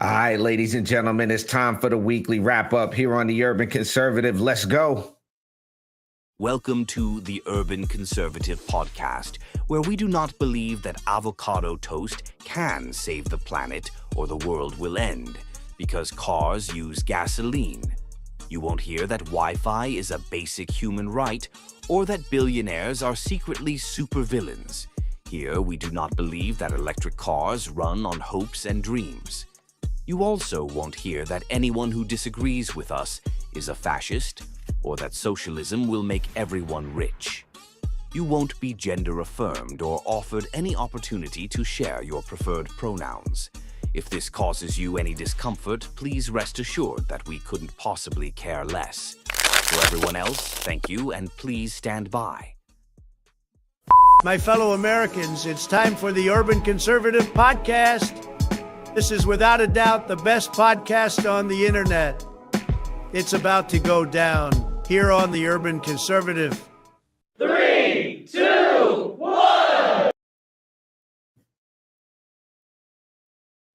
All right, ladies and gentlemen, it's time for the weekly wrap up here on the Urban Conservative. Let's go. Welcome to the Urban Conservative Podcast, where we do not believe that avocado toast can save the planet or the world will end, because cars use gasoline. You won't hear that Wi-Fi is a basic human right, or that billionaires are secretly supervillains. Here, we do not believe that electric cars run on hopes and dreams. You also won't hear that anyone who disagrees with us is a fascist, or that socialism will make everyone rich. You won't be gender affirmed or offered any opportunity to share your preferred pronouns. If this causes you any discomfort, please rest assured that we couldn't possibly care less. For everyone else, thank you, and please stand by. My fellow Americans, it's time for the Urban Conservative Podcast. This is without a doubt the best podcast on the internet. It's about to go down here on the Urban Conservative. 3, 2, 1. All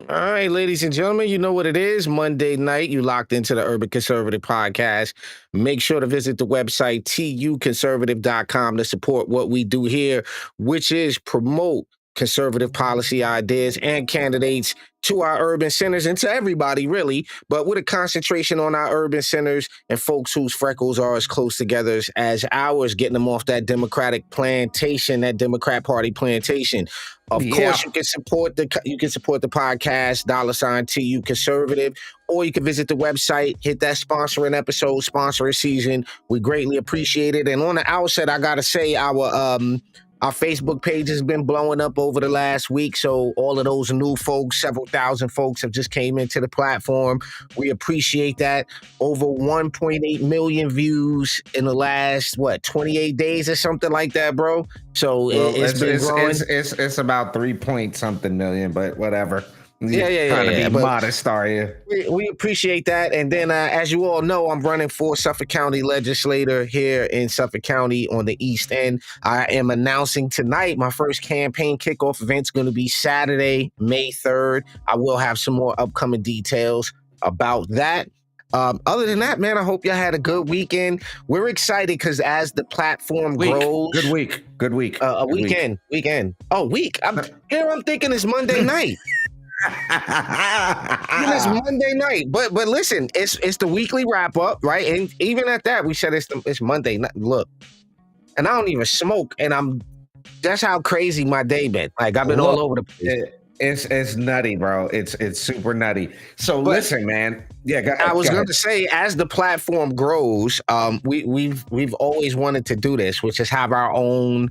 right, ladies and gentlemen, you know what it is. Monday night, you locked into the Urban Conservative Podcast. Make sure to visit the website, tuconservative.com, to support what we do here, which is promote conservative policy ideas and candidates to our urban centers and to everybody, really, but with a concentration on our urban centers and folks whose freckles are as close together as ours, getting them off that Democratic plantation, that Democrat Party plantation. Of course, you can support the podcast, $TU Conservative, or you can visit the website, hit that sponsoring episode, sponsoring season. We greatly appreciate it. And on the outset, I gotta say our Facebook page has been blowing up over the last week, so all of those new folks, several thousand folks have just came into the platform. We appreciate that. Over 1.8 million views in the last, 28 days or something like that, bro? So it's been growing. It's about 3 point something million, but whatever. Yeah. Trying to be modest, are you? We appreciate that. And then, as you all know, I'm running for Suffolk County legislator here in Suffolk County on the East End. I am announcing tonight my first campaign kickoff event's going to be Saturday, May 3rd. I will have some more upcoming details about that. Other than that, man, I hope y'all had a good weekend. We're excited because as the platform grows... Good week. Weekend. Oh, week. I'm thinking it's Monday night. It's Monday night, but listen, it's the weekly wrap up, right? And even at that, we said it's Monday night. Look, and I don't even smoke, and that's how crazy my day been. Like I've been all over the place. It's nutty, bro. It's super nutty. So listen, man. Yeah, go ahead. I was going to say, as the platform grows, we've always wanted to do this, which is have our own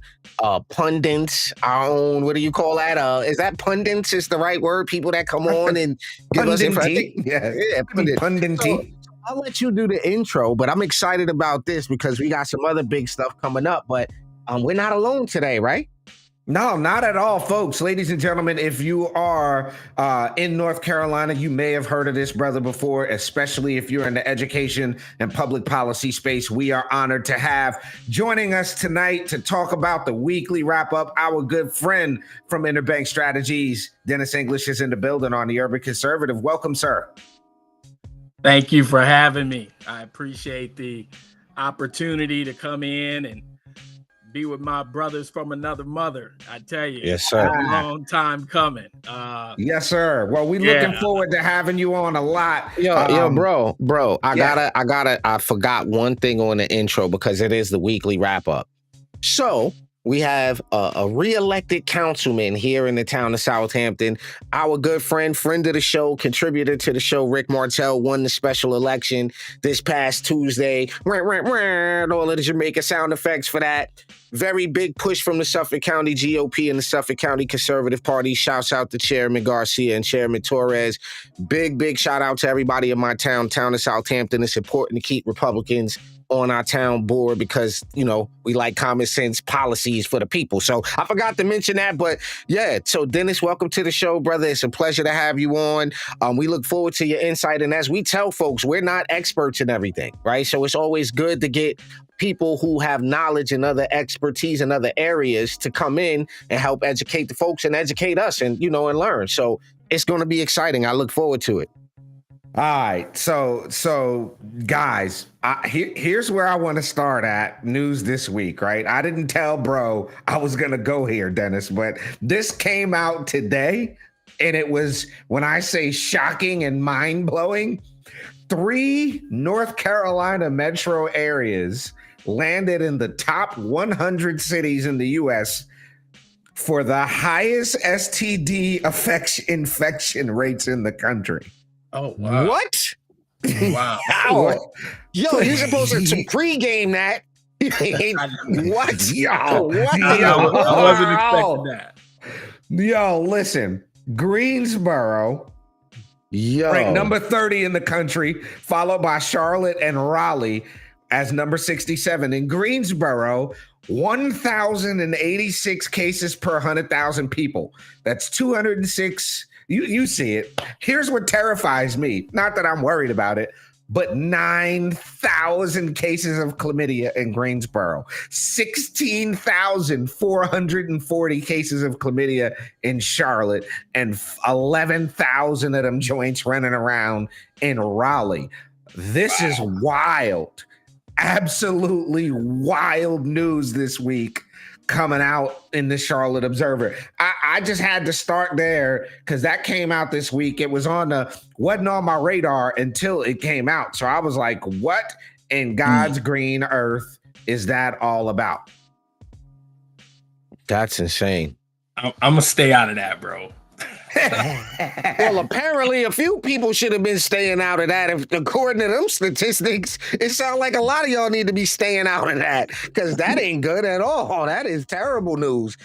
pundits, our own, what do you call that? Is that pundits is the right word? People that come on and give us information. Yeah, pundit. So, I'll let you do the intro, but I'm excited about this because we got some other big stuff coming up. But we're not alone today, right? No, not at all, folks. Ladies and gentlemen, if you are in North Carolina, you may have heard of this brother before, especially if you're in the education and public policy space. We are honored to have joining us tonight to talk about the weekly wrap-up, our good friend from Interbank Strategies. Dennis English is in the building on the Urban Conservative. Welcome, sir. Thank you for having me. I appreciate the opportunity to come in and be with my brothers from another mother. I tell you, yes, sir. A long time coming. Yes, sir. Well, we're looking forward to having you on a lot. Yo, bro. I forgot one thing on the intro because it is the weekly wrap up. So we have a re-elected councilman here in the town of Southampton. Our good friend of the show, contributor to the show, Rick Martell, won the special election this past Tuesday. All of the Jamaica sound effects for that. Very big push from the Suffolk County GOP and the Suffolk County Conservative Party. Shouts out to Chairman Garcia and Chairman Torres. Big shout out to everybody in my town of Southampton. It's important to keep Republicans on our town board because, you know, we like common sense policies for the people. So I forgot to mention that, but yeah. So Dennis, welcome to the show, brother. It's a pleasure to have you on. We look forward to your insight. And as we tell folks, we're not experts in everything, right? So it's always good to get people who have knowledge and other expertise in other areas to come in and help educate the folks and educate us and, you know, and learn. So it's going to be exciting. I look forward to it. All right, so guys, here's where I want to start at news this week, right? I didn't tell bro I was gonna go here, Dennis, but this came out today, and it was, when I say shocking and mind blowing, 3 North Carolina metro areas landed in the top 100 cities in the U.S. for the highest STD infection rates in the country. Oh, wow. What? Wow. Yo, you're supposed to pregame that. What? Yo, What? I wasn't expecting that. Yo, listen, Greensboro, ranked number 30 in the country, followed by Charlotte and Raleigh as number 67. In Greensboro, 1,086 cases per 100,000 people. That's 206. You see it. Here's what terrifies me. Not that I'm worried about it, but 9,000 cases of chlamydia in Greensboro, 16,440 cases of chlamydia in Charlotte, and 11,000 of them joints running around in Raleigh. This is wild. Absolutely wild news this week coming out in the Charlotte Observer. I just had to start there because that came out this week. It wasn't on my radar until it came out. So I was like, what in God's green earth is that all about? That's insane. I'm gonna stay out of that, bro. Well, apparently a few people should have been staying out of that. If according to them statistics, it sounds like a lot of y'all need to be staying out of that because that ain't good at all. That is terrible news.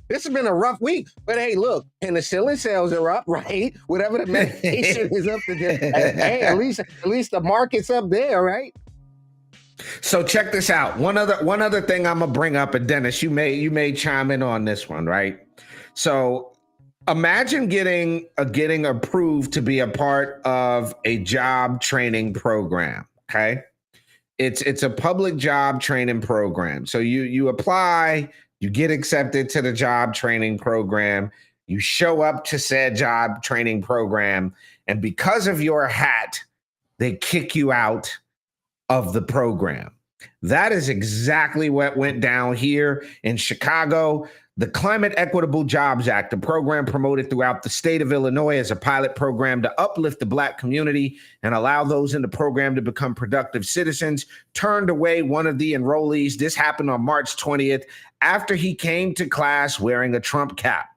This has been a rough week, but hey, look, penicillin sales are up, right? Whatever the medication is up to this. Hey, at least the market's up there, right? So check this out. One other thing I'm gonna bring up, and Dennis, you may chime in on this one, right? So imagine getting approved to be a part of a job training program. Okay, it's a public job training program. So you apply, you get accepted to the job training program, you show up to said job training program, and because of your hat, they kick you out of the program. That is exactly what went down here in Chicago. The Climate Equitable Jobs Act, a program promoted throughout the state of Illinois as a pilot program to uplift the Black community and allow those in the program to become productive citizens, turned away one of the enrollees. This happened on March 20th after he came to class wearing a Trump cap.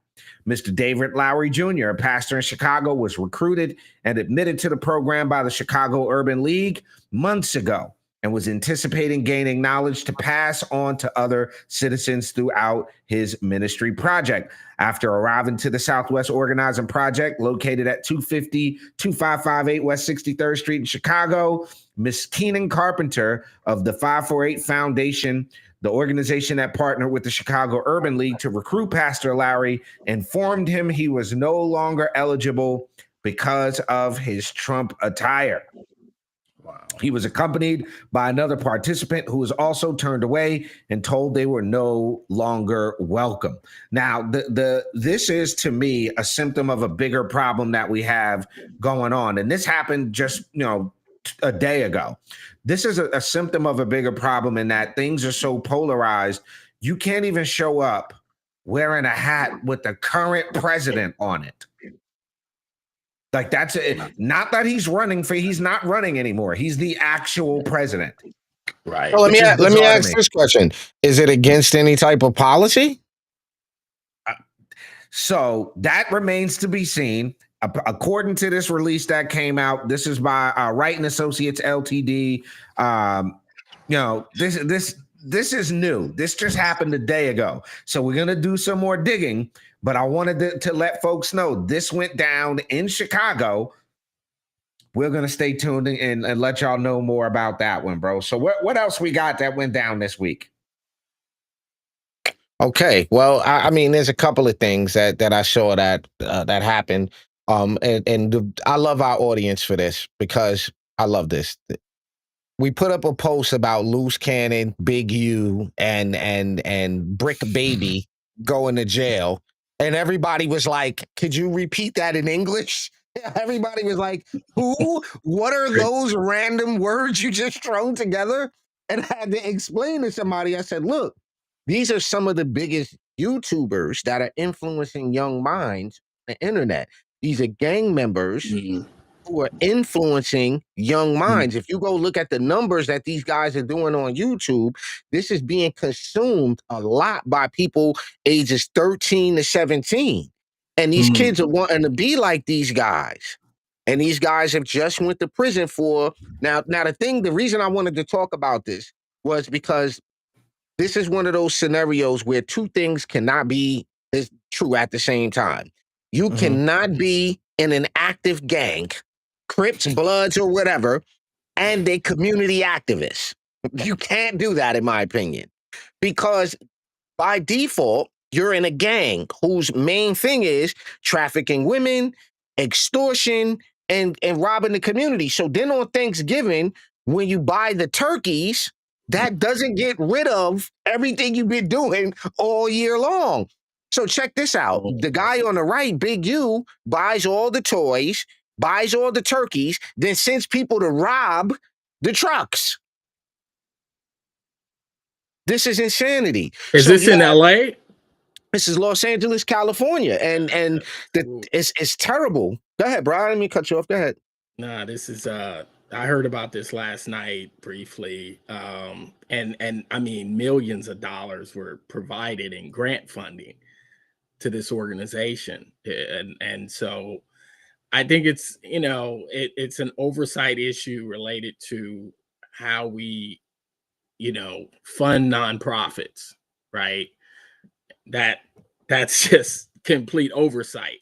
Mr. David Lowry Jr., a pastor in Chicago, was recruited and admitted to the program by the Chicago Urban League months ago and was anticipating gaining knowledge to pass on to other citizens throughout his ministry project. After arriving to the Southwest Organizing Project, located at 250-2558 West 63rd Street in Chicago, Ms. Keenan Carpenter of the 548 Foundation, the organization that partnered with the Chicago Urban League to recruit Pastor Lowry, informed him he was no longer eligible because of his Trump attire. Wow. He was accompanied by another participant who was also turned away and told they were no longer welcome. Now, this is to me a symptom of a bigger problem that we have going on. And this happened just, a day ago. This is a symptom of a bigger problem in that things are so polarized. You can't even show up wearing a hat with the current president on it. Like that's it. Not that he's not running anymore. He's the actual president. Right. So let me ask this question. Is it against any type of policy? So that remains to be seen. According to this release that came out, this is by Wright and Associates Ltd. This is new. This just happened a day ago. So we're gonna do some more digging. But I wanted to let folks know this went down in Chicago. We're gonna stay tuned and let y'all know more about that one, bro. So what else we got that went down this week? Okay, well, I mean, there's a couple of things that I saw that happened. And I love our audience for this because I love this. We put up a post about Loose Cannon, Big U, and Brick Baby going to jail. And everybody was like, could you repeat that in English? Everybody was like, who? What are those random words you just thrown together? And I had to explain to somebody. I said, look, these are some of the biggest YouTubers that are influencing young minds on the internet. These are gang members who are influencing young minds. If you go look at the numbers that these guys are doing on YouTube, this is being consumed a lot by people ages 13 to 17. And these kids are wanting to be like these guys. And these guys have just went to prison for the reason I wanted to talk about this was because this is one of those scenarios where two things cannot be as true at the same time. You cannot be in an active gang, Crips, Bloods, or whatever, and a community activist. You can't do that, in my opinion, because by default, you're in a gang whose main thing is trafficking women, extortion, and robbing the community. So then on Thanksgiving, when you buy the turkeys, that doesn't get rid of everything you've been doing all year long. So check this out. The guy on the right, Big U, buys all the toys, buys all the turkeys, then sends people to rob the trucks. This is insanity. Is this in LA? This is Los Angeles, California, and it's terrible. Go ahead, bro. Let me cut you off. Go ahead. Nah, this is I heard about this last night briefly. And I mean millions of dollars were provided in grant funding to this organization. And so I think it's, it's an oversight issue related to how we, fund nonprofits, right? That's just complete oversight.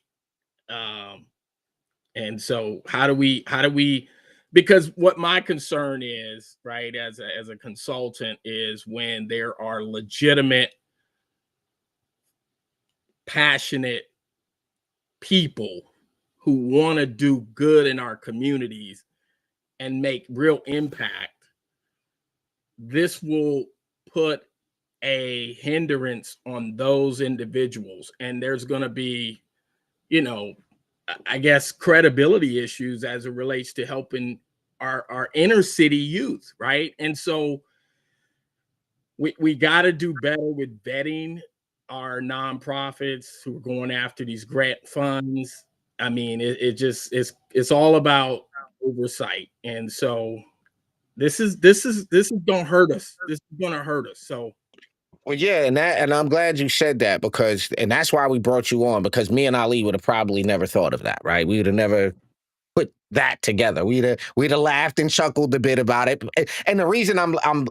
And so how do we, because what my concern is, right, as a consultant, is when there are legitimate, passionate people who want to do good in our communities and make real impact, this will put a hindrance on those individuals. And there's going to be, I guess, credibility issues as it relates to helping our inner city youth, right? And so we got to do better with vetting our nonprofits who are going after these grant funds. I mean, it's all about oversight. And so this is gonna hurt us. This is gonna hurt us. So well, yeah, and I'm glad you said that, because that's why we brought you on, because me and Ali would have probably never thought of that, right? We would have never put that together. We'd have laughed and chuckled a bit about it. And the reason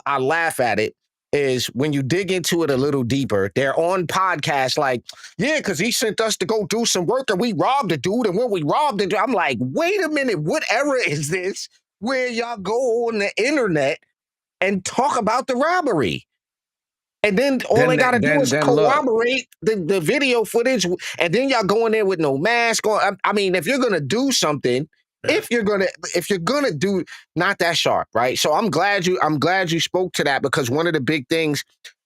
I laugh at it is when you dig into it a little deeper, they're on podcasts like, yeah, because he sent us to go do some work and we robbed a dude. And when we robbed it, I'm like, wait a minute, what era is this where y'all go on the internet and talk about the robbery? And then all they got to do is corroborate the video footage. And then y'all go in there with no mask on. I mean, if you're going to do something, if you're going to do, not that sharp, right? So I'm glad you spoke to that, because one of the big things,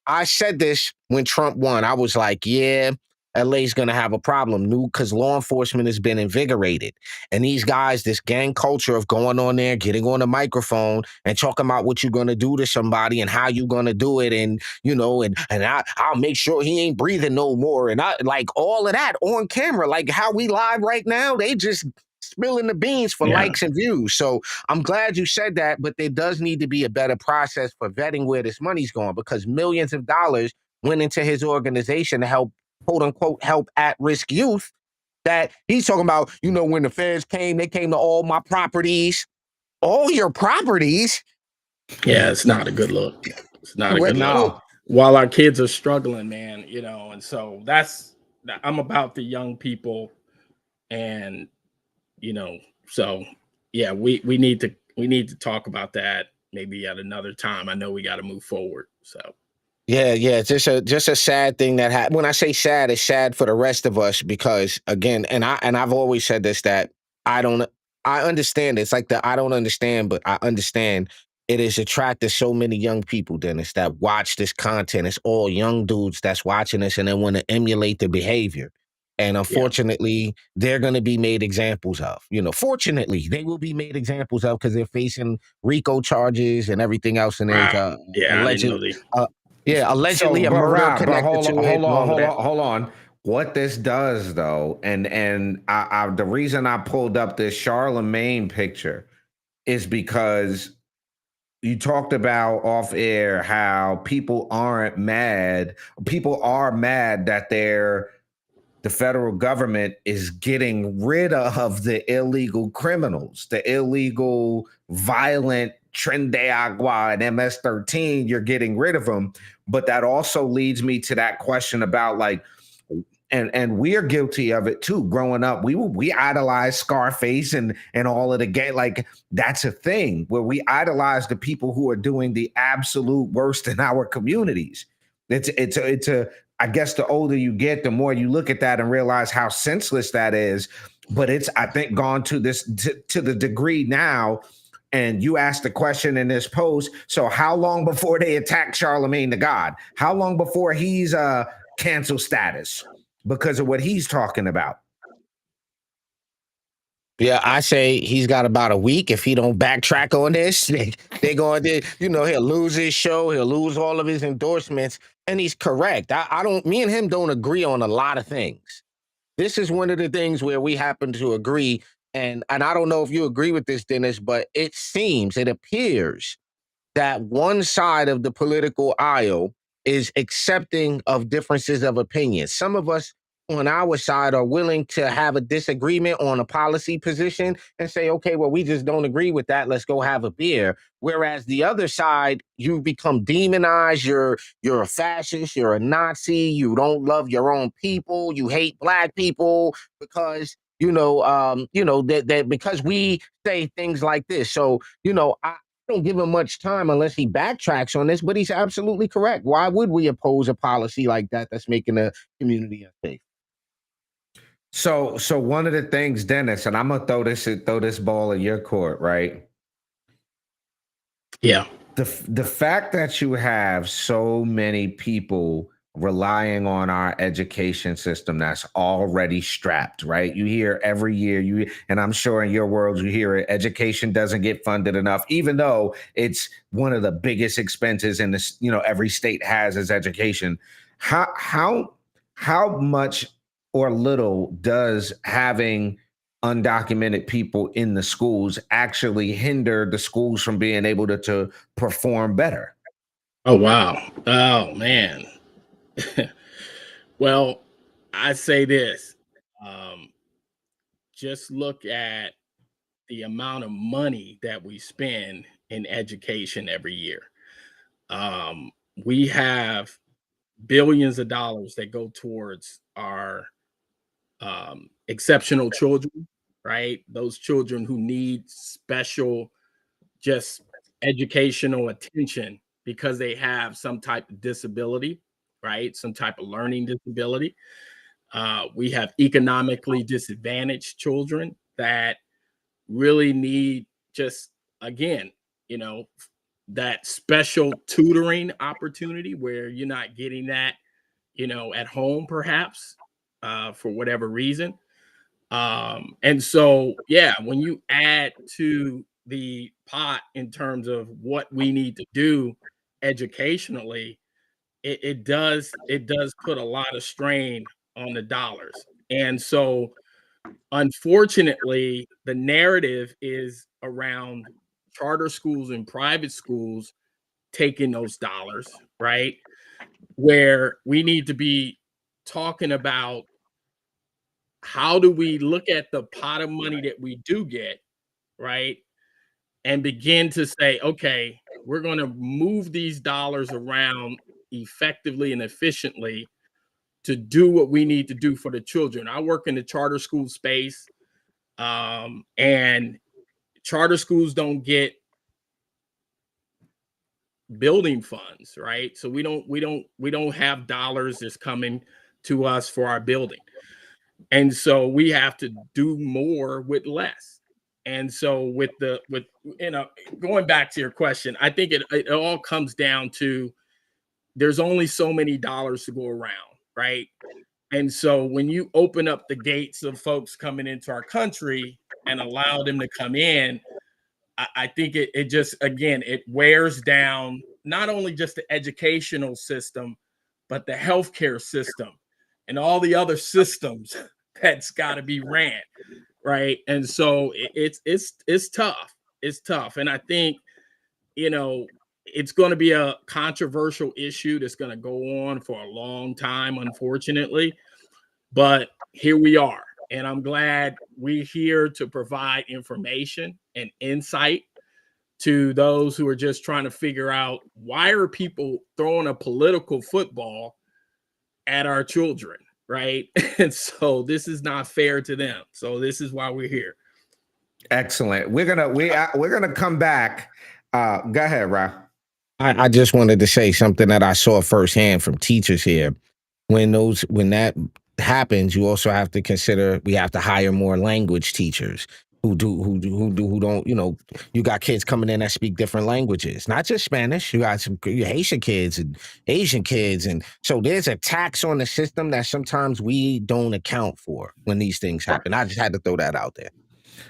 I said this when Trump won, I was like, yeah, LA's going to have a problem, because law enforcement has been invigorated. And these guys, this gang culture of going on there, getting on the microphone and talking about what you're going to do to somebody and how you're going to do it. And, I'll make sure he ain't breathing no more. And I like all of that on camera, like how we live right now. They just spilling the beans for likes and views. So I'm glad you said that, but there does need to be a better process for vetting where this money's going, because millions of dollars went into his organization to help, quote unquote, help at-risk youth, that he's talking about, when the feds came, they came to all my properties. All your properties? Yeah, it's not a good look. It's not a good look. While our kids are struggling, man, and so I'm about the young people, and, so yeah, we need to talk about that maybe at another time. I know we got to move forward, so. Yeah, it's just a sad thing that happened. When I say sad, it's sad for the rest of us, because again, and I've always said this, that I understand. It's like I don't understand, but I understand. It has attracted so many young people, Dennis, that watch this content. It's all young dudes that's watching this and they want to emulate the behavior. And unfortunately, they're going to be made examples of. Fortunately, they will be made examples of because they're facing RICO charges and everything else. And there's Wow. Yeah, I didn't know allegedly So, a but murder Rob, but connected hold on, to it. hold And on, all of hold that. on, hold on. What this does, though, and I the reason I pulled up this Charlemagne picture is because you talked about off air how people aren't mad. People are mad that the federal government is getting rid of the illegal criminals, the illegal, violent Tren de Agua and MS-13. You're getting rid of them. But that also leads me to that question about like, and we are guilty of it too. Growing up, we idolize Scarface and all of the gang. Like that's a thing where we idolize the people who are doing the absolute worst in our communities. It's a I guess the older you get, the more you look at that and realize how senseless that is. But it's, I think, gone to to the degree now. And you asked the question in this post. So how long before they attack Charlemagne the God? How long before he's cancel status because of what he's talking about? Yeah, I say he's got about a week. If he don't backtrack on this, they're going to, he'll lose his show. He'll lose all of his endorsements. And he's correct. Me and him don't agree on a lot of things. This is one of the things where we happen to agree. And I don't know if you agree with this, Dennis, but it appears that one side of the political aisle is accepting of differences of opinion. Some of us on our side are willing to have a disagreement on a policy position and say, okay, well, we just don't agree with that. Let's go have a beer. Whereas the other side, you become demonized. You're a fascist. You're a Nazi. You don't love your own people. You hate Black people because that because we say things like this. So I don't give him much time unless he backtracks on this, but he's absolutely correct. Why would we oppose a policy like that that's making the community unsafe? So one of the things, Dennis, and I'm gonna throw this ball in your court, right? Yeah. The fact that you have so many people relying on our education system that's already strapped, right? You hear every year, and I'm sure in your world you hear it, education doesn't get funded enough, even though it's one of the biggest expenses in this, every state has is education. How much or little does having undocumented people in the schools actually hinder the schools from being able to perform better? Oh, wow. Oh, man. Well, I say this. Just look at the amount of money that we spend in education every year. We have billions of dollars that go towards our exceptional children, right? Those children who need special, just educational attention because they have some type of disability, right? Some type of learning disability. We have economically disadvantaged children that really need just, again, that special tutoring opportunity where you're not getting that, at home, perhaps, for whatever reason. And so, yeah, when you add to the pot in terms of what we need to do educationally, it does put a lot of strain on the dollars. And so, unfortunately, the narrative is around charter schools and private schools taking those dollars, right? Where we need to be talking about how do we look at the pot of money that we do get, right? And begin to say, okay, we're going to move these dollars around effectively and efficiently to do what we need to do for the children. I work in the charter school space, and charter schools don't get building funds, right? So we don't have dollars that's coming to us for our building. And so we have to do more with less. And so going back to your question, I think it all comes down to there's only so many dollars to go around, right? And so when you open up the gates of folks coming into our country and allow them to come in, I think it just, again, it wears down not only just the educational system, but the healthcare system and all the other systems that's got to be ran, right? And so it's tough. It's tough. And I think, it's going to be a controversial issue that's going to go on for a long time, unfortunately. But here we are. And I'm glad we're here to provide information and insight to those who are just trying to figure out, why are people throwing a political football at our children, right? And so this is not fair to them. So this is why we're here. Excellent. We're gonna come back. Go ahead, Ra. I just wanted to say something that I saw firsthand from teachers here. When that happens, you also have to consider we have to hire more language teachers who don't, you got kids coming in that speak different languages, not just Spanish. You got some Haitian kids and Asian kids. And so there's a tax on the system that sometimes we don't account for when these things happen. I just had to throw that out there.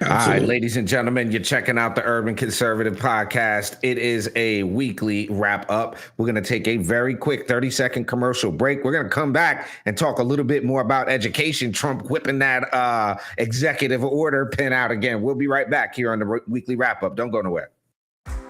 Absolutely. All right, ladies and gentlemen, you're checking out the Urban Conservative Podcast. It is a weekly wrap up. We're going to take a very quick 30-second commercial break. We're going to come back and talk a little bit more about education. Trump whipping that executive order pen out again. We'll be right back here on the weekly wrap up. Don't go nowhere.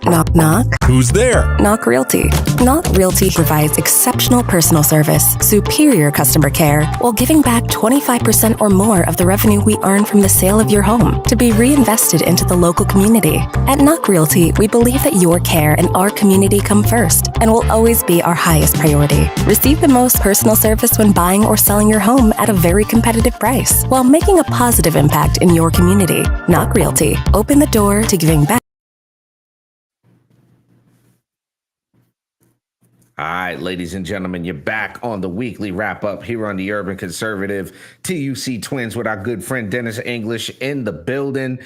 Knock, knock. Who's there? Knock Realty. Knock Realty provides exceptional personal service, superior customer care, while giving back 25% or more of the revenue we earn from the sale of your home to be reinvested into the local community. At Knock Realty, we believe that your care and our community come first and will always be our highest priority. Receive the most personal service when buying or selling your home at a very competitive price while making a positive impact in your community. Knock Realty. Open the door to giving back. All right, ladies and gentlemen, you're back on the weekly wrap up here on the Urban Conservative. TUC Twins with our good friend Dennis English in the building.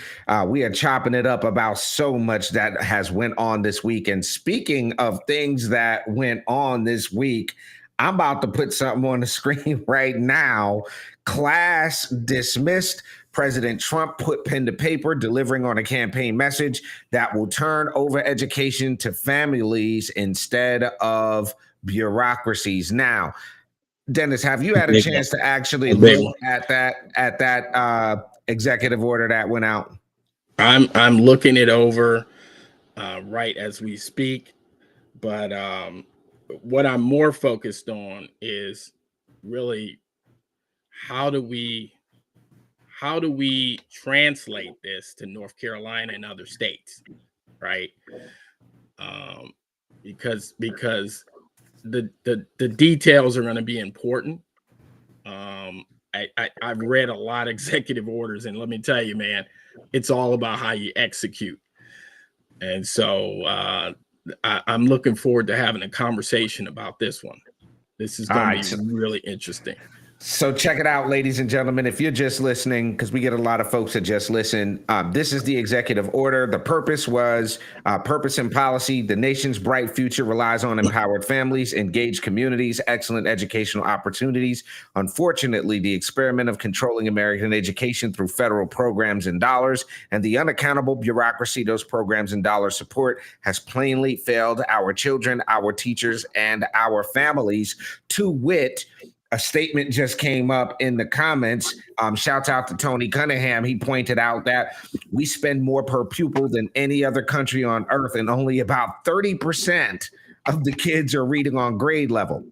We are chopping it up about so much that has went on this week. And speaking of things that went on this week, I'm about to put something on the screen right now. Class dismissed. President Trump put pen to paper, delivering on a campaign message that will turn over education to families instead of bureaucracies. Now, Dennis, have you had a chance to actually look at that executive order that went out? I'm looking it over right as we speak, but what I'm more focused on is really how do we translate this to North Carolina and other states, right? Because the details are going to be important. I've read a lot of executive orders, and let me tell you, man, it's all about how you execute. And so I'm looking forward to having a conversation about this one. This is going to be really interesting. So check it out, ladies and gentlemen. If you're just listening, because we get a lot of folks that just listen, this is the executive order. The purpose was purpose and policy. The nation's bright future relies on empowered families, engaged communities, excellent educational opportunities. Unfortunately, the experiment of controlling American education through federal programs and dollars and the unaccountable bureaucracy those programs and dollars support has plainly failed our children, our teachers, and our families. To wit, a statement just came up in the comments. Shouts out to Tony Cunningham. He pointed out that we spend more per pupil than any other country on earth, and only about 30% of the kids are reading on grade level.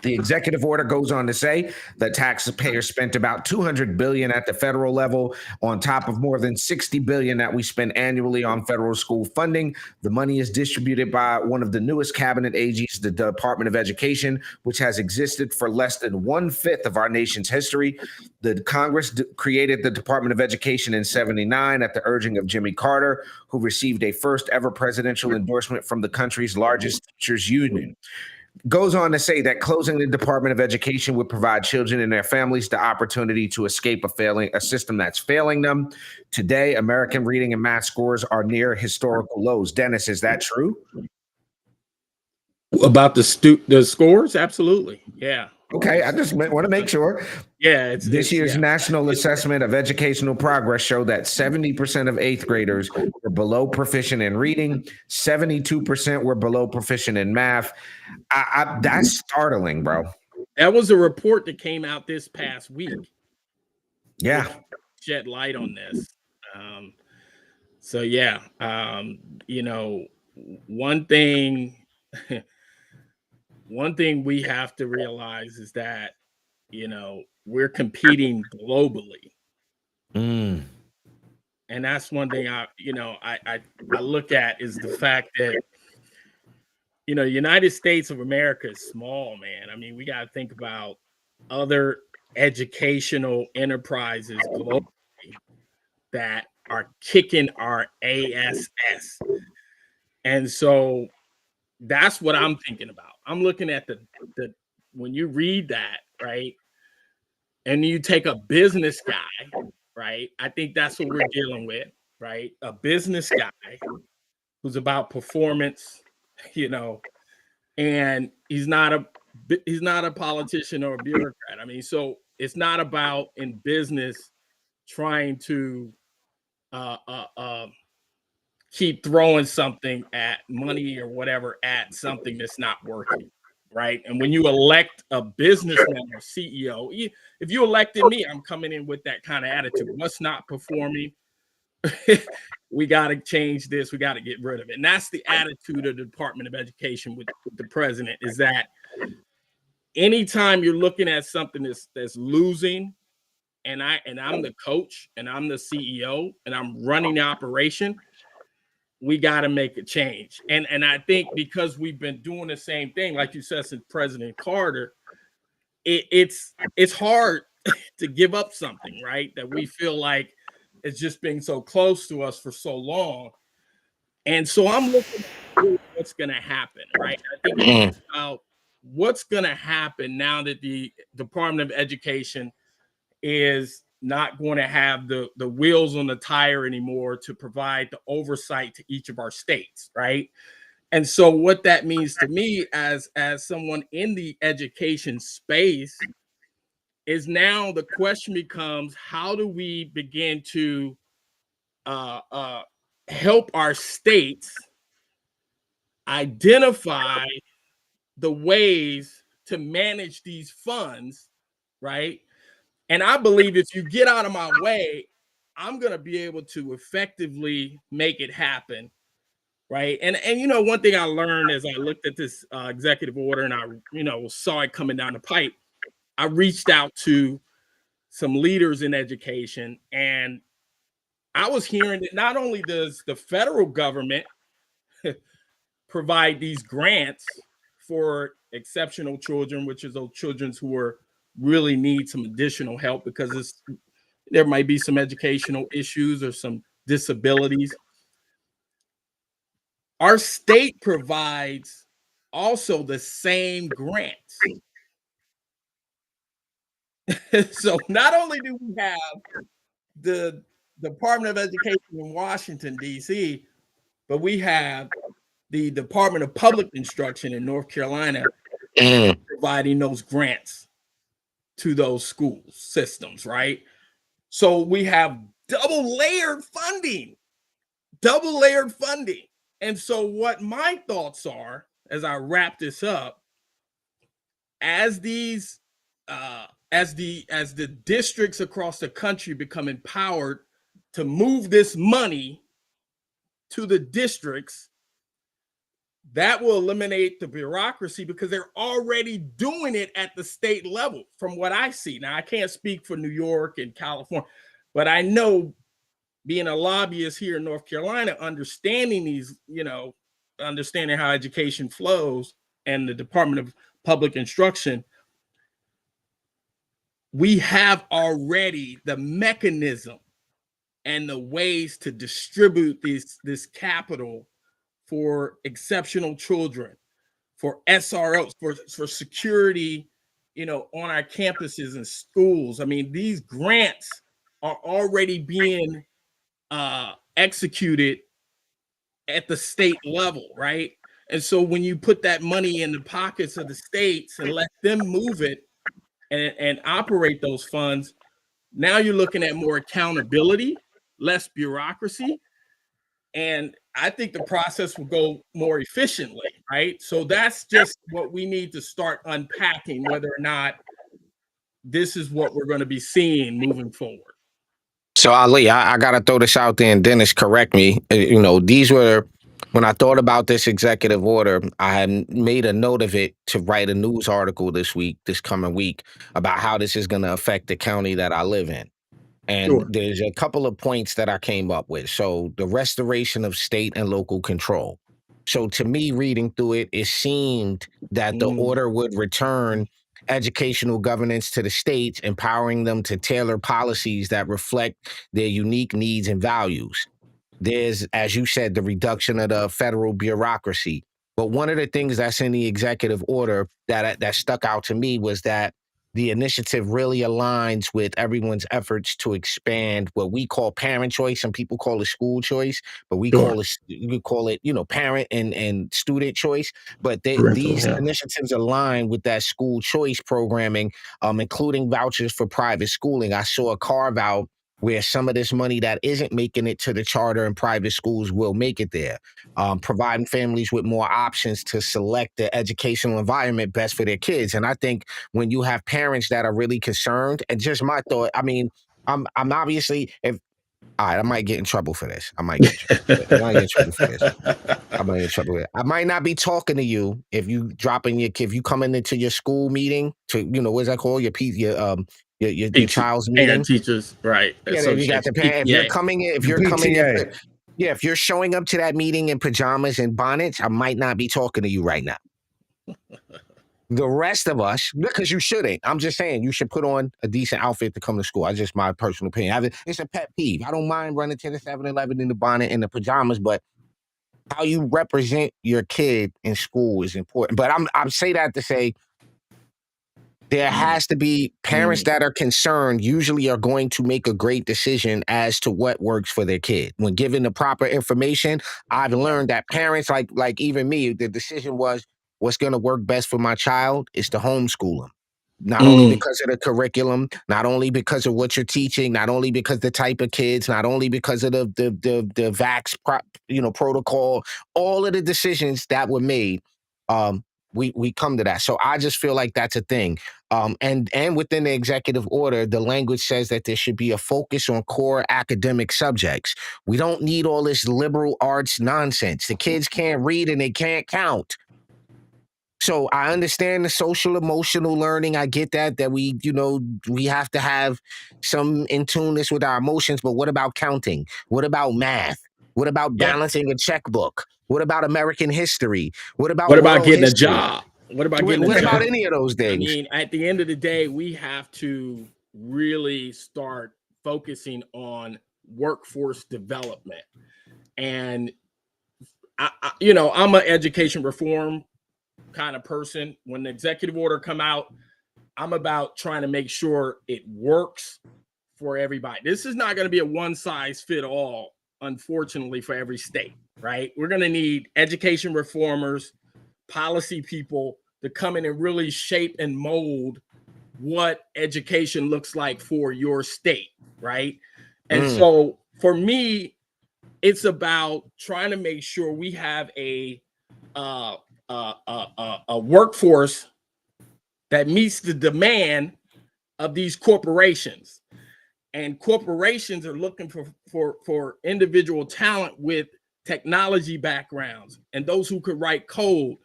The executive order goes on to say that taxpayers spent about $200 billion at the federal level, on top of more than $60 billion that we spend annually on federal school funding. The money is distributed by one of the newest cabinet agencies, the Department of Education, which has existed for less than 1/5 of our nation's history. The Congress created the Department of Education in '79 at the urging of Jimmy Carter, who received a first ever presidential endorsement from the country's largest teachers union. Goes on to say that closing the Department of Education would provide children and their families the opportunity to escape a system that's failing them. Today, American reading and math scores are near historical lows. Dennis, is that true? About the scores? Absolutely. Yeah. Okay, I just want to make sure. Yeah, This year's National Assessment of Educational Progress showed that 70% of eighth graders were below proficient in reading, 72% were below proficient in math. That's startling, bro. That was a report that came out this past week. Yeah. Shed light on this. So yeah, you know, one thing we have to realize is that, you know, we're competing globally. Mm. And that's one thing I look at is the fact that, you know, United States of America is small, man. I mean, we got to think about other educational enterprises globally that are kicking our ass. And so that's what I'm thinking about. I'm looking at the when you read that, right? And you take a business guy, right? I think that's what we're dealing with, right? A business guy who's about performance, you know, and he's not a politician or a bureaucrat. I mean, so it's not about in business trying to keep throwing something at money or whatever at something that's not working, right? And when you elect a businessman or CEO, if you elected me, I'm coming in with that kind of attitude. What's not performing? We got to change this. We got to get rid of it. And that's the attitude of the Department of Education with the president, is that anytime you're looking at something that's losing, and I'm the coach and I'm the CEO and I'm running the operation, we got to make a change. And I think because we've been doing the same thing, like you said, since President Carter, it's hard to give up something, right? That we feel like it's just been so close to us for so long. And so I'm looking at what's going to happen, right? I think it's about what's going to happen now that the Department of Education is not going to have the wheels on the tire anymore to provide the oversight to each of our states, right? And so what that means to me as someone in the education space is now the question becomes, how do we begin to help our states identify the ways to manage these funds, right? And I believe if you get out of my way, I'm going to be able to effectively make it happen, right? And you know, one thing I learned as I looked at this executive order and I, you know, saw it coming down the pipe, I reached out to some leaders in education, and I was hearing that not only does the federal government provide these grants for exceptional children, which is those children who are really need some additional help because there might be some educational issues or some disabilities. Our state provides also the same grants. So not only do we have the Department of Education in Washington, D.C., but we have the Department of Public Instruction in North Carolina providing those grants to those school systems, right? So we have double layered funding. And so what my thoughts are as I wrap this up, as these as the districts across the country become empowered to move this money to the districts, that will eliminate the bureaucracy because they're already doing it at the state level from what I see. Now, I can't speak for New York and California, but I know, being a lobbyist here in North Carolina, understanding these, you know, understanding how education flows and the Department of Public Instruction, we have already the mechanism and the ways to distribute this capital for exceptional children, for SROs, for security, you know, on our campuses and schools. I mean, these grants are already being executed at the state level, right? And so when you put that money in the pockets of the states and let them move it, and operate those funds, now you're looking at more accountability, less bureaucracy, and I think the process will go more efficiently, right? So that's just what we need to start unpacking, whether or not this is what we're going to be seeing moving forward. So Ali, I gotta throw this out there, and Dennis, correct me. These were when I thought about this executive order, I had made a note of it to write a news article this coming week, about how this is going to affect the county that I live in. And there's a couple of points that I came up with. So the restoration of state and local control. So to me, reading through it, it seemed that the order would return educational governance to the states, empowering them to tailor policies that reflect their unique needs and values. There's, as you said, the reduction of the federal bureaucracy. But one of the things that's in the executive order that stuck out to me was that the initiative really aligns with everyone's efforts to expand what we call parent choice. Some people call it school choice, but we call it, parent and student choice. But these initiatives align with that school choice programming, including vouchers for private schooling. I saw a carve out where some of this money that isn't making it to the charter and private schools will make it there, providing families with more options to select the educational environment best for their kids. And I think when you have parents that are really concerned, and just my thought, I mean, I'm obviously, all right, I might get in trouble for this. I might get in trouble for this. I might not be talking to you if you if you coming into your school meeting to, what's that called? Your child's meeting. Parent teachers, right? Yeah, you got the parent. If you're showing up to that meeting in pajamas and bonnets, I might not be talking to you right now. The rest of us, because you shouldn't. I'm just saying you should put on a decent outfit to come to school. That's just my personal opinion. It's a pet peeve. I don't mind running to the 7-Eleven in the bonnet and the pajamas, but how you represent your kid in school is important. But I'm say that to say, there has to be parents that are concerned usually are going to make a great decision as to what works for their kid. When given the proper information, I've learned that parents, like even me, the decision was what's going to work best for my child is to homeschool them. Not only because of the curriculum, not only because of what you're teaching, not only because the type of kids, not only because of the vax protocol, all of the decisions that were made. We come to that. So I just feel like that's a thing. And within the executive order, the language says that there should be a focus on core academic subjects. We don't need all this liberal arts nonsense. The kids can't read and they can't count. So I understand the social emotional learning. I get that we have to have some in tuneness with our emotions. But what about counting? What about math? What about balancing a checkbook? What about American history? What about getting history? a job? What about any of those things? I mean, at the end of the day, we have to really start focusing on workforce development. And I'm an education reform kind of person. When the executive order come out, I'm about trying to make sure it works for everybody. This is not going to be a one size fit all, unfortunately, for every state, right? We're going to need education reformers, policy people to come in and really shape and mold what education looks like for your state, right? And so for me, it's about trying to make sure we have a workforce that meets the demand of these corporations. And corporations are looking for individual talent with technology backgrounds, and those who could write code,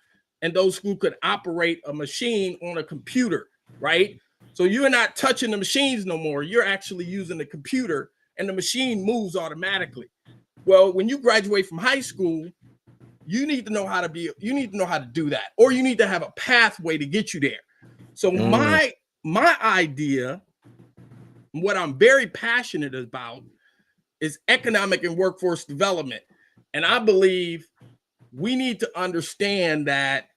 and those who could operate a machine on a computer, right? So you're not touching the machines no more. You're actually using the computer, and the machine moves automatically. Well, when you graduate from high school, you need to know how to do that, or you need to have a pathway to get you there. So my idea, what I'm very passionate about, is economic and workforce development. And I believe we need to understand that,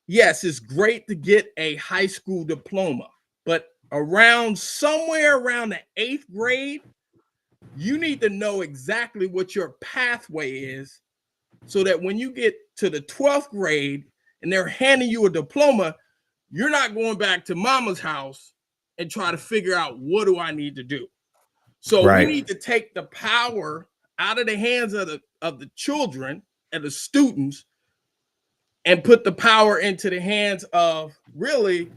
yes, it's great to get a high school diploma, but somewhere around the 8th grade, you need to know exactly what your pathway is, so that when you get to the 12th grade and they're handing you a diploma, you're not going back to mama's house and try to figure out what do I need to do. So we need to take the power out of the hands of the children and the students and put the power into the hands of really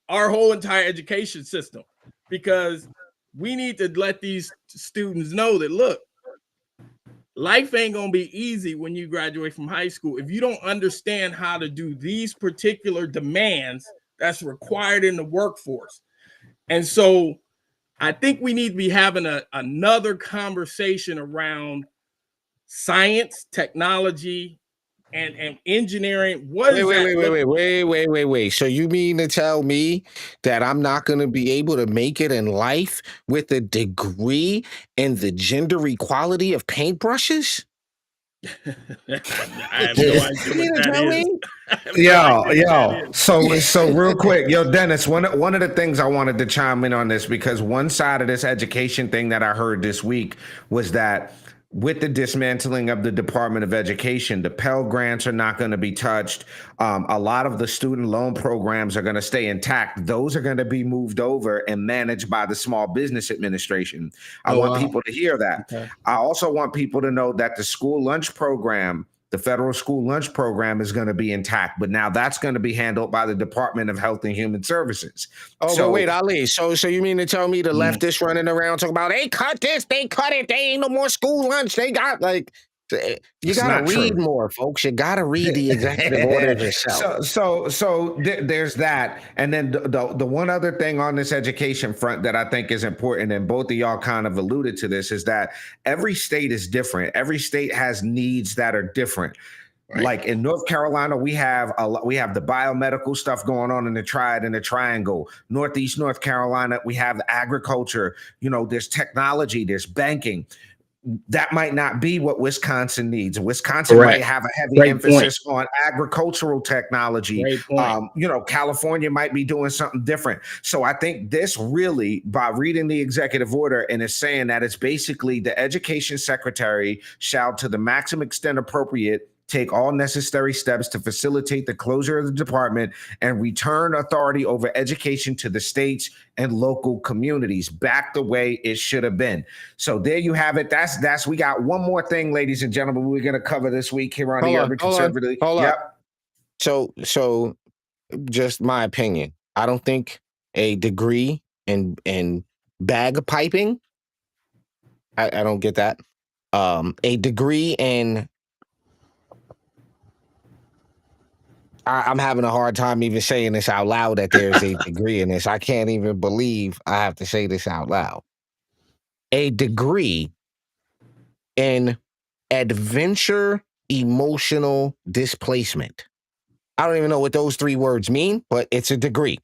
our whole entire education system, because we need to let these students know that, look, life ain't gonna be easy when you graduate from high school if you don't understand how to do these particular demands that's required in the workforce. And so I think we need to be having another conversation around science, technology, and engineering. Wait. So you mean to tell me that I'm not going to be able to make it in life with a degree in the gender equality of paintbrushes? I have no idea what that is. Yo. So real quick, yo, Dennis, one of the things I wanted to chime in on this, because one side of this education thing that I heard this week was that with the dismantling of the Department of Education, the Pell Grants are not going to be touched. A lot of the student loan programs are going to stay intact. Those are going to be moved over and managed by the Small Business Administration. I want people to hear that. Okay. I also want people to know that the school lunch program, the federal school lunch program, is going to be intact, but now that's going to be handled by the Department of Health and Human Services. Oh, so wait, Ali. So you mean to tell me the leftists running around talking about they cut this, they cut it, they ain't no more school lunch. They got you gotta read more, folks. You gotta read the executive order yourself. So there's that, and then the one other thing on this education front that I think is important, and both of y'all kind of alluded to this, is that every state is different. Every state has needs that are different. Right. Like in North Carolina, we have the biomedical stuff going on in the Triad and the Triangle. Northeast North Carolina, we have agriculture. There's technology, there's banking. That might not be what Wisconsin needs. Wisconsin might have a heavy emphasis on agricultural technology. California might be doing something different. So I think this really, by reading the executive order, and it's saying that it's basically the education secretary shall, to the maximum extent appropriate, take all necessary steps to facilitate the closure of the department and return authority over education to the states and local communities back the way it should have been. So there you have it. That's we got one more thing, ladies and gentlemen, we're going to cover this week here on the Urban Conservative. Hold up. So just my opinion. I don't think a degree in bag piping, I don't get that. A degree in I'm having a hard time even saying this out loud, that there's a degree in this. I can't even believe I have to say this out loud. A degree in adventure emotional displacement. I don't even know what those three words mean, but it's a degree.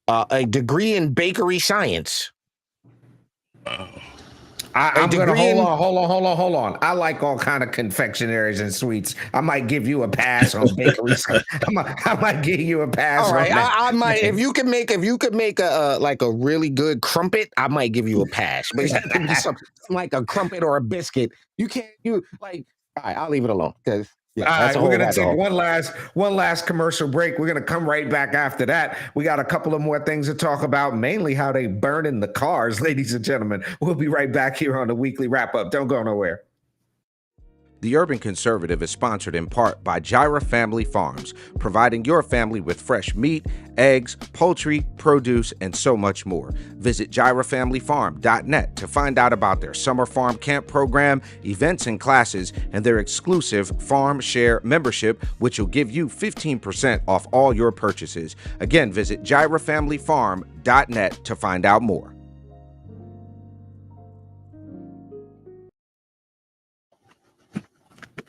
A degree in bakery science. I'm going to hold on. I like all kind of confectionaries and sweets. I might give you a pass on bakery. I might give you a pass. All right, on that. I might. If you could make a really good crumpet, I might give you a pass. But it could be something like a crumpet or a biscuit. You can't. All right, I'll leave it alone because. Yeah, all right, we're going to take one last commercial break. We're going to come right back after that. We got a couple of more things to talk about, mainly how they burn in the cars, ladies and gentlemen. We'll be right back here on the weekly wrap up. Don't go nowhere. The Urban Conservative is sponsored in part by Gyra Family Farms, providing your family with fresh meat, eggs, poultry, produce, and so much more. Visit GyraFamilyFarm.net to find out about their summer farm camp program, events and classes, and their exclusive Farm Share membership, which will give you 15% off all your purchases. Again, visit GyraFamilyFarm.net to find out more.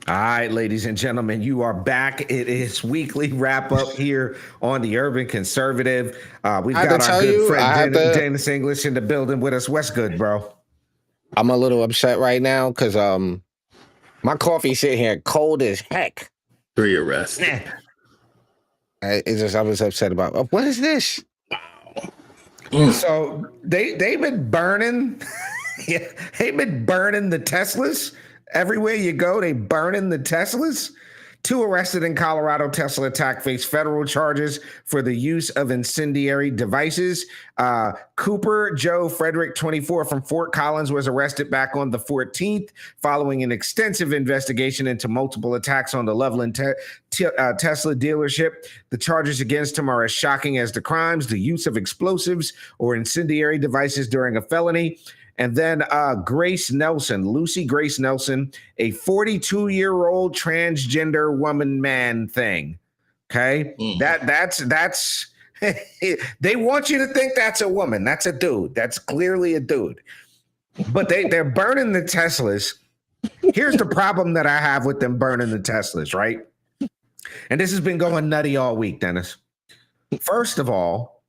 All right, ladies and gentlemen, you are back. It is weekly wrap up here on the Urban Conservative. We've got our good friend Dennis English in the building with us. What's good, bro? I'm a little upset right now because my coffee's sitting here cold as heck. Pre-arrest. I was upset about what is this? Wow. So they've been burning. They've been burning the Teslas. Everywhere you go, they burning the Teslas. Two arrested in Colorado Tesla attack face federal charges for the use of incendiary devices. Cooper Joe Frederick, 24, from Fort Collins, was arrested back on the 14th following an extensive investigation into multiple attacks on the Loveland Tesla dealership. The charges against him are as shocking as the crimes: the use of explosives or incendiary devices during a felony. And then Grace Nelson, Lucy Grace Nelson, a 42-year-old transgender woman man thing. Okay. That's they want you to think that's a woman. That's a dude. That's clearly a dude. But they're burning the Teslas. Here's the problem that I have with them burning the Teslas, right? And this has been going nutty all week, Dennis. First of all,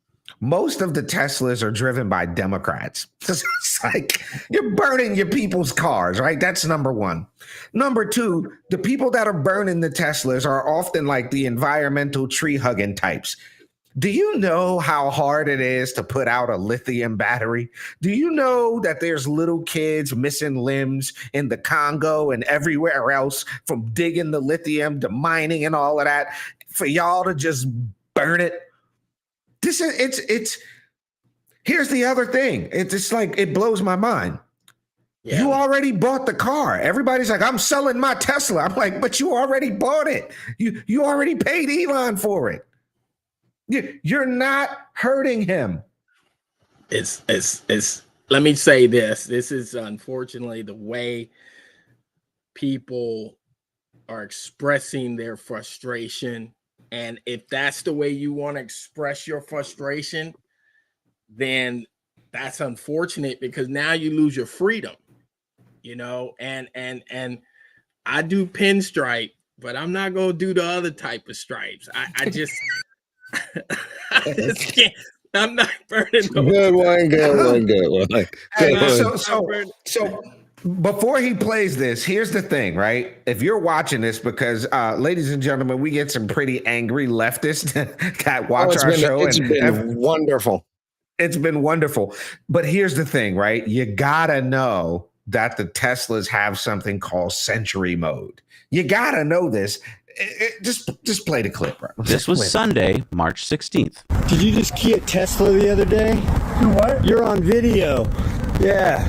most of the Teslas are driven by Democrats. It's like you're burning your people's cars, right? That's number one. Number two, the people that are burning the Teslas are often like the environmental tree hugging types. Do you know how hard it is to put out a lithium battery? Do you know that there's little kids missing limbs in the Congo and everywhere else from digging the lithium to mining and all of that for y'all to just burn it? It's here's the other thing. It's just like, it blows my mind. Yeah. You already bought the car. Everybody's like, I'm selling my Tesla. I'm like, but you already bought it. You already paid Elon for it. You're not hurting him. It's let me say this. This is unfortunately the way people are expressing their frustration. And if that's the way you want to express your frustration, then that's unfortunate, because now you lose your freedom, you know, and I do pinstripe, but I'm not going to do the other type of stripes. I just can't. I'm not burning. Good one. So before he plays this, here's the thing, right? If you're watching this, because ladies and gentlemen, we get some pretty angry leftists that watch our show. It's been wonderful. It's been wonderful. But here's the thing, right? You gotta know that the Teslas have something called Century Mode. You gotta know this. Just play the clip, bro. This was Sunday, March 16th. Did you just key a Tesla the other day? What? You're on video. Yeah.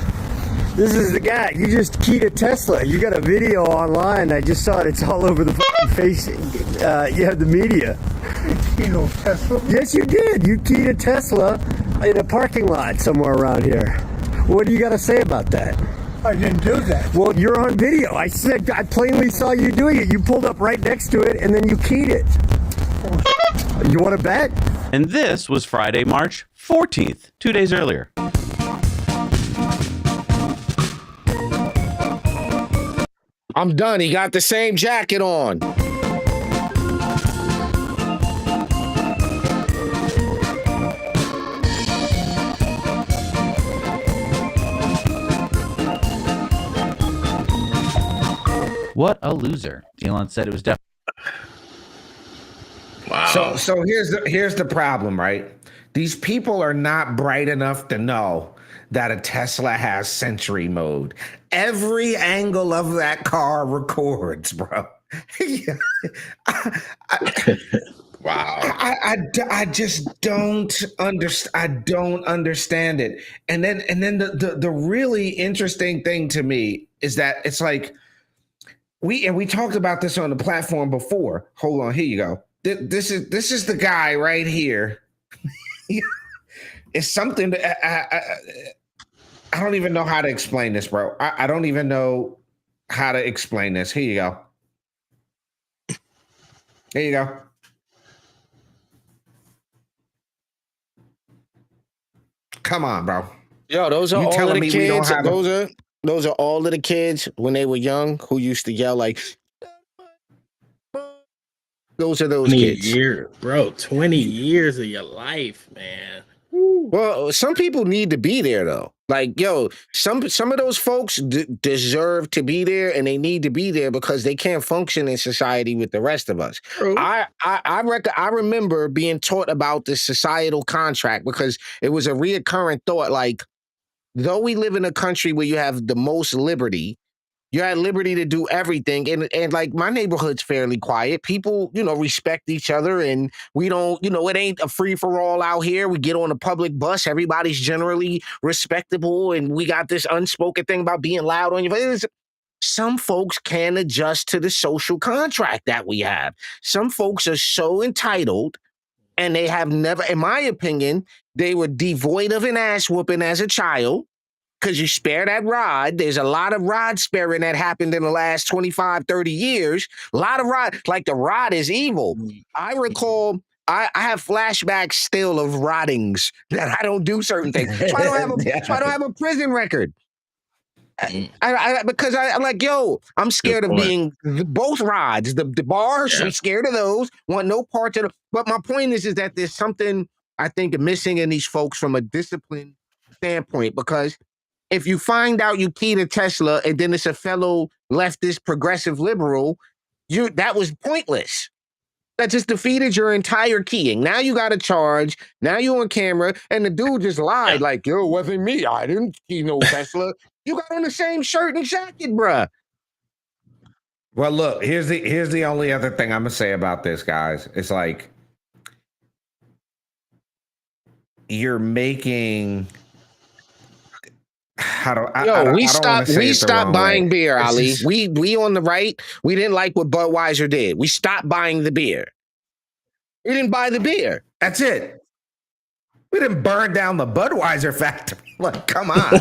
This is the guy. You just keyed a Tesla. You got a video online. I just saw it. It's all over the face. You have the media. You know, Tesla? Yes, you did. You keyed a Tesla in a parking lot somewhere around here. What do you got to say about that? I didn't do that. Well, you're on video. I said I plainly saw you doing it. You pulled up right next to it, and then you keyed it. You want to bet? And this was Friday, March 14th, 2 days earlier. I'm done. He got the same jacket on. What a loser. Elon said it was definitely. Wow. So here's the problem, right? These people are not bright enough to know that a Tesla has Century Mode. Every angle of that car records, bro. Wow. I just don't understand. I don't understand it. And then the really interesting thing to me is that it's like we talked about this on the platform before. Hold on, here you go. This is the guy right here. It's something that I don't even know how to explain this, bro. I don't even know how to explain this. Here you go. Here you go. Come on, bro. Yo, those are all of the kids. A- Those are all of the kids when they were young who used to yell like. Those are those 20 kids. years, bro. 20 years of your life, man. Well, some people need to be there though. Like, yo, some of those folks deserve to be there, and they need to be there because they can't function in society with the rest of us. True. I remember being taught about this societal contract because it was a reoccurring thought. Like, though we live in a country where you have the most liberty, You're at liberty to do everything. And like my neighborhood's fairly quiet. People, respect each other, and we don't, it ain't a free for all out here. We get on a public bus. Everybody's generally respectable. And we got this unspoken thing about being loud on your face. Some folks can adjust to the social contract that we have. Some folks are so entitled, and they have never, in my opinion, they were devoid of an ass whooping as a child. Because you spare that rod. There's a lot of rod sparing that happened in the last 25, 30 years. A lot of rod, like the rod is evil. I recall, I have flashbacks still of roddings that I don't do certain things. So I don't have a prison record. Because I'm like, I'm scared of being both rods. The bars, I'm scared of those. Want no parts of them. But my point is that there's something I think missing in these folks from a discipline standpoint, because if you find out you keyed a Tesla and then it's a fellow leftist progressive liberal, that was pointless. That just defeated your entire keying. Now you got a charge. Now you on camera, and the dude just lied like, it wasn't me. I didn't key no Tesla. You got on the same shirt and jacket, bruh. Well, look, here's the only other thing I'm gonna say about this, guys. It's like you're making. We stopped buying beer, Ali. We on the right. We didn't like what Budweiser did. We stopped buying the beer. We didn't buy the beer. That's it. We didn't burn down the Budweiser factory. Like, come on.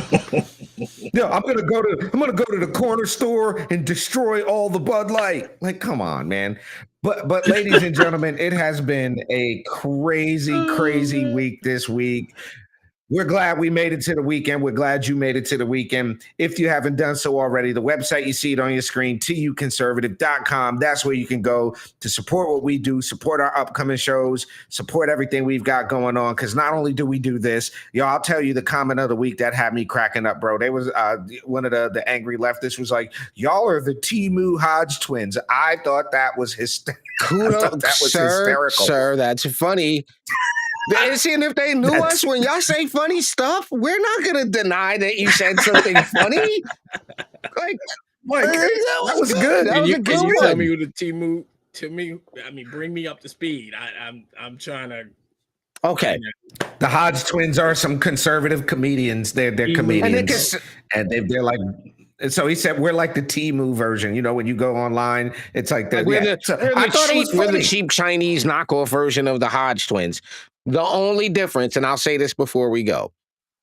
I'm gonna go to the corner store and destroy all the Bud Light. Like, come on, man. But ladies and gentlemen, it has been a crazy week this week. We're glad we made it to the weekend. We're glad you made it to the weekend. If you haven't done so already, the website, you see it on your screen, tuconservative.com. That's where you can go to support what we do, support our upcoming shows, support everything we've got going on. Because not only do we do this, I'll tell you the comment of the week that had me cracking up, bro. There was one of the angry leftists was like, y'all are the Temu Hodge twins. I thought that was hysterical. Hysterical. Sir, that's funny. And if they knew us, when y'all say funny stuff, we're not gonna deny that you said something funny. Like that was good. That was a good one. Tell me who the Temu to me. I mean, bring me up to speed. I'm trying to. Okay. The Hodge twins are some conservative comedians. They're comedians, and they're like. So he said we're like the Temu version. When you go online, it's like that. We're the cheap Chinese knockoff version of the Hodge twins. The only difference, and I'll say this before we go,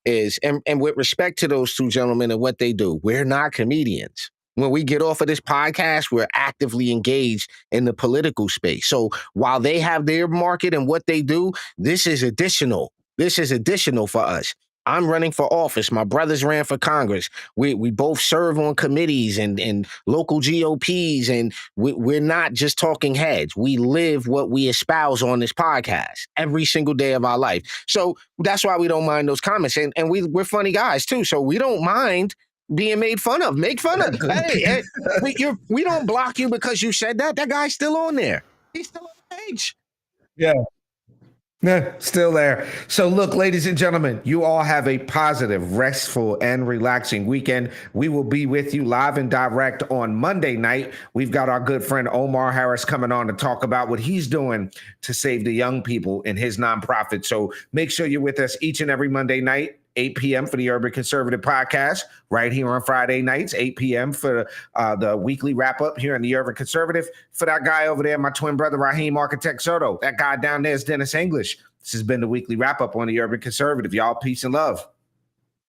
is, and with respect to those two gentlemen and what they do, we're not comedians. When we get off of this podcast, we're actively engaged in the political space. So while they have their market and what they do, this is additional. This is additional for us. I'm running for office. My brothers ran for Congress. We both serve on committees and local GOPs, and we're not just talking heads. We live what we espouse on this podcast every single day of our life. So that's why we don't mind those comments. And we're funny guys too. So we don't mind being made fun of. Make fun of. Hey, we don't block you because you said that. That guy's still on there. He's still on the page. Yeah. Yeah, still there. So look, ladies and gentlemen, you all have a positive, restful, and relaxing weekend. We will be with you live and direct on Monday night. We've got our good friend Omar Harris coming on to talk about what he's doing to save the young people in his nonprofit. So make sure you're with us each and every Monday night, 8 p.m. for the Urban Conservative Podcast, right here on Friday nights, 8 p.m. for the weekly wrap-up here in the Urban Conservative. For that guy over there, my twin brother, Raheem Architect Soto. That guy down there is Dennis English. This has been the weekly wrap-up on the Urban Conservative. Y'all, peace and love.